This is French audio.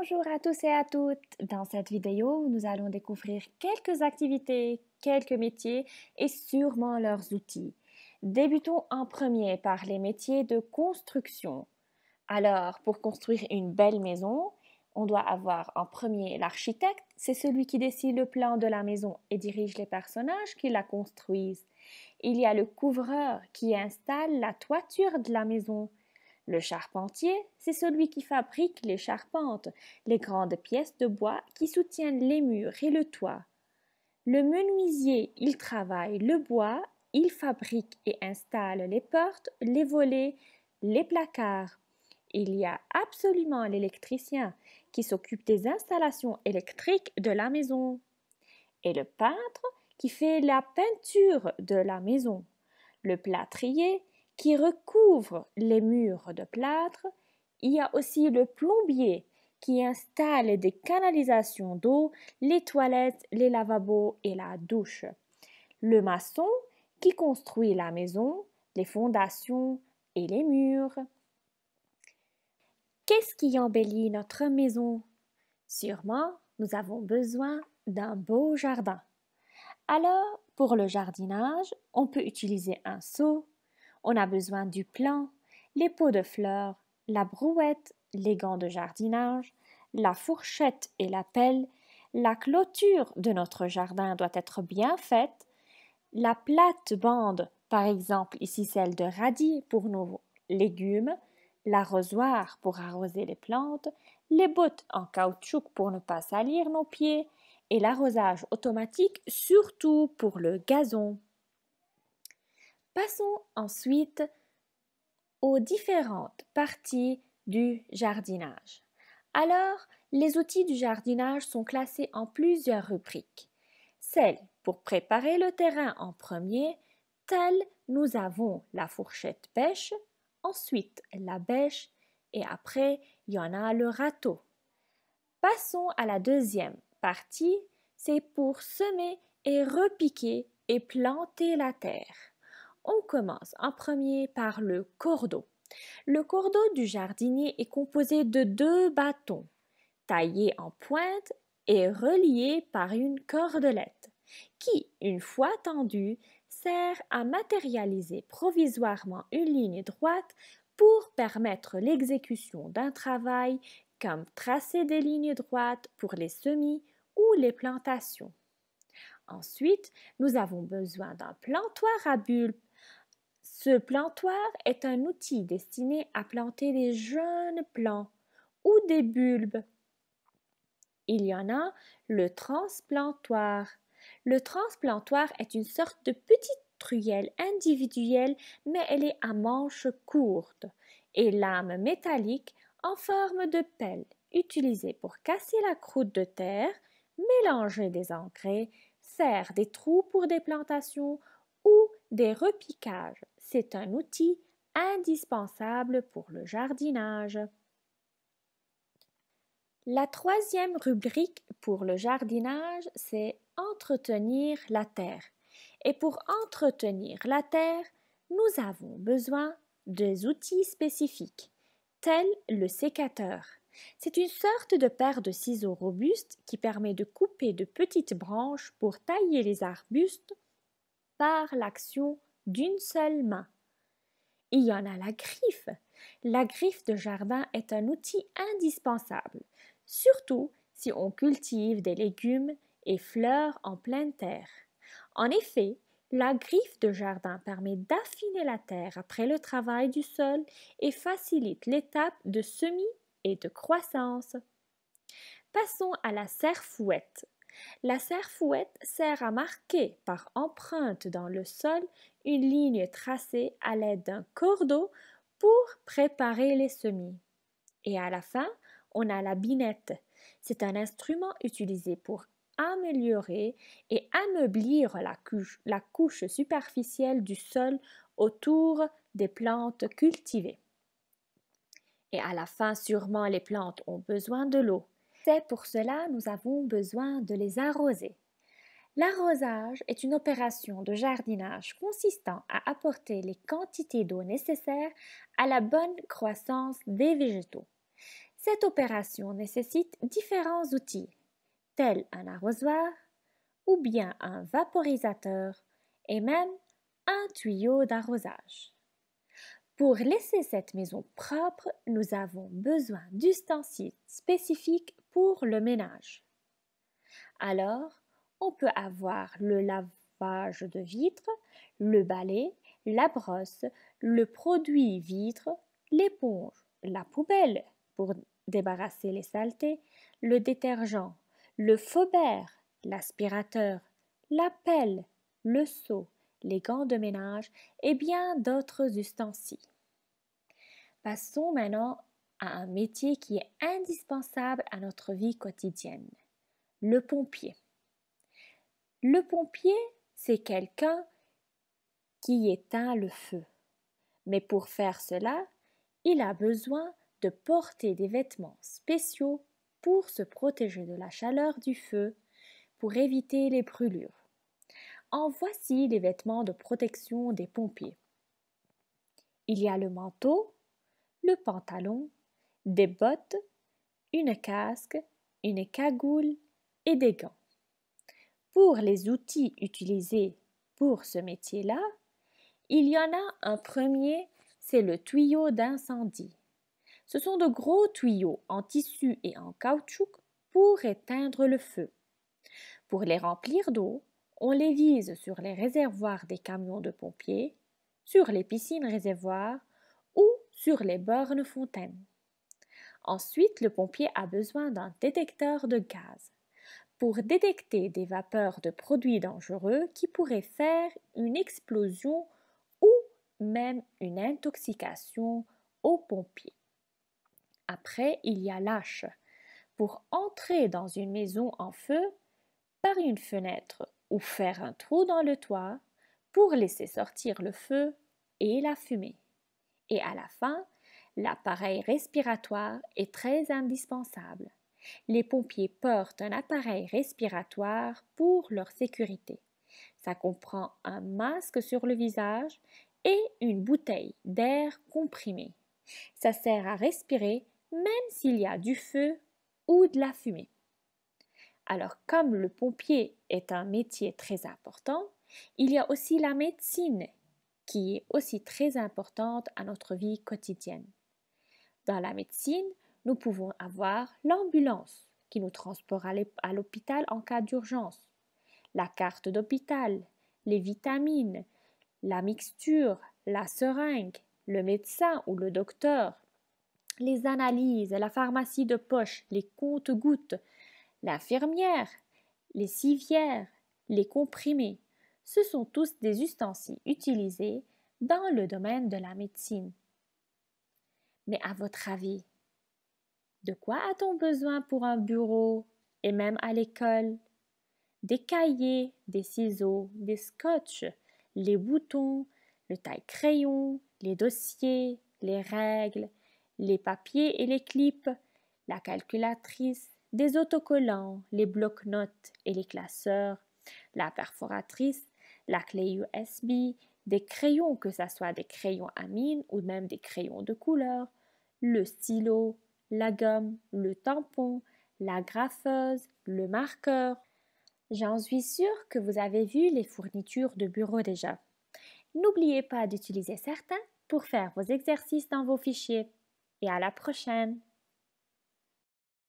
Bonjour à tous et à toutes. Dans cette vidéo, nous allons découvrir quelques activités, quelques métiers et sûrement leurs outils. Débutons en premier par les métiers de construction. Alors, pour construire une belle maison, on doit avoir en premier l'architecte, c'est celui qui dessine le plan de la maison et dirige les personnages qui la construisent. Il y a le couvreur qui installe la toiture de la maison. Le charpentier, c'est celui qui fabrique les charpentes, les grandes pièces de bois qui soutiennent les murs et le toit. Le menuisier, il travaille le bois, il fabrique et installe les portes, les volets, les placards. Il y a absolument l'électricien qui s'occupe des installations électriques de la maison. Et le peintre qui fait la peinture de la maison. Le plâtrier qui recouvre les murs de plâtre. Il y a aussi le plombier qui installe des canalisations d'eau, les toilettes, les lavabos et la douche. Le maçon qui construit la maison, les fondations et les murs. Qu'est-ce qui embellit notre maison? Sûrement, nous avons besoin d'un beau jardin. Alors, pour le jardinage, on peut utiliser un seau, on a besoin du plan, les pots de fleurs, la brouette, les gants de jardinage, la fourchette et la pelle, la clôture de notre jardin doit être bien faite, la plate-bande, par exemple ici celle de radis pour nos légumes, l'arrosoir pour arroser les plantes, les bottes en caoutchouc pour ne pas salir nos pieds, et l'arrosage automatique surtout pour le gazon. Passons ensuite aux différentes parties du jardinage. Alors, les outils du jardinage sont classés en plusieurs rubriques. Celle pour préparer le terrain en premier, telle nous avons la fourchette pêche, ensuite la bêche et après il y en a le râteau. Passons à la deuxième partie, c'est pour semer et repiquer et planter la terre. On commence en premier par le cordeau. Le cordeau du jardinier est composé de 2 bâtons, taillés en pointe et reliés par une cordelette, qui, une fois tendue, sert à matérialiser provisoirement une ligne droite pour permettre l'exécution d'un travail comme tracer des lignes droites pour les semis ou les plantations. Ensuite, nous avons besoin d'un plantoir à bulbes. Ce plantoir est un outil destiné à planter des jeunes plants ou des bulbes. Il y en a le transplantoir. Le transplantoir est une sorte de petite truelle individuelle, mais elle est à manches courtes et lame métallique en forme de pelle, utilisée pour casser la croûte de terre, mélanger des engrais, faire des trous pour des plantations ou des repiquages. C'est un outil indispensable pour le jardinage. La troisième rubrique pour le jardinage, c'est entretenir la terre. Et pour entretenir la terre, nous avons besoin des outils spécifiques, tels le sécateur. C'est une sorte de paire de ciseaux robustes qui permet de couper de petites branches pour tailler les arbustes par l'action d'une seule main. Il y en a la griffe. La griffe de jardin est un outil indispensable, surtout si on cultive des légumes et fleurs en pleine terre. En effet, la griffe de jardin permet d'affiner la terre après le travail du sol et facilite l'étape de semis et de croissance. Passons à la serre-fouette. La serre-fouette sert à marquer par empreinte dans le sol une ligne tracée à l'aide d'un cordeau pour préparer les semis. Et à la fin, on a la binette. C'est un instrument utilisé pour améliorer et ameublir la couche superficielle du sol autour des plantes cultivées. Et à la fin, sûrement, les plantes ont besoin de l'eau. C'est pour cela nous avons besoin de les arroser. L'arrosage est une opération de jardinage consistant à apporter les quantités d'eau nécessaires à la bonne croissance des végétaux. Cette opération nécessite différents outils, tels un arrosoir ou bien un vaporisateur et même un tuyau d'arrosage. Pour laisser cette maison propre, nous avons besoin d'ustensiles spécifiques pour le ménage. Alors, on peut avoir le lavage de vitres, le balai, la brosse, le produit vitre, l'éponge, la poubelle pour débarrasser les saletés, le détergent, le faubert, l'aspirateur, la pelle, le seau, les gants de ménage et bien d'autres ustensiles. Passons maintenant à un métier qui est indispensable à notre vie quotidienne, le pompier. Le pompier, c'est quelqu'un qui éteint le feu. Mais pour faire cela, il a besoin de porter des vêtements spéciaux pour se protéger de la chaleur du feu, pour éviter les brûlures. En voici les vêtements de protection des pompiers. Il y a le manteau, le pantalon, des bottes, une casque, une cagoule et des gants. Pour les outils utilisés pour ce métier-là, il y en a un premier, c'est le tuyau d'incendie. Ce sont de gros tuyaux en tissu et en caoutchouc pour éteindre le feu. Pour les remplir d'eau, on les vise sur les réservoirs des camions de pompiers, sur les piscines réservoirs ou sur les bornes fontaines. Ensuite, le pompier a besoin d'un détecteur de gaz pour détecter des vapeurs de produits dangereux qui pourraient faire une explosion ou même une intoxication aux pompiers. Après, il y a l'âche pour entrer dans une maison en feu par une fenêtre ou faire un trou dans le toit pour laisser sortir le feu et la fumée. Et à la fin, l'appareil respiratoire est très indispensable. Les pompiers portent un appareil respiratoire pour leur sécurité. Ça comprend un masque sur le visage et une bouteille d'air comprimé. Ça sert à respirer même s'il y a du feu ou de la fumée. Alors, comme le pompier est un métier très important, il y a aussi la médecine qui est aussi très importante à notre vie quotidienne. Dans la médecine, nous pouvons avoir l'ambulance qui nous transporte à l'hôpital en cas d'urgence, la carte d'hôpital, les vitamines, la mixture, la seringue, le médecin ou le docteur, les analyses, la pharmacie de poche, les comptes-gouttes, l'infirmière, les civières, les comprimés. Ce sont tous des ustensiles utilisés dans le domaine de la médecine. Mais à votre avis, de quoi a-t-on besoin pour un bureau et même à l'école? Des cahiers, des ciseaux, des scotch, les boutons, le taille-crayon, les dossiers, les règles, les papiers et les clips, la calculatrice, des autocollants, les blocs-notes et les classeurs, la perforatrice, la clé USB, des crayons, que ce soit des crayons à mine ou même des crayons de couleur, le stylo, la gomme, le tampon, la graffeuse, le marqueur. J'en suis sûre que vous avez vu les fournitures de bureau déjà. N'oubliez pas d'utiliser certains pour faire vos exercices dans vos fichiers. Et à la prochaine!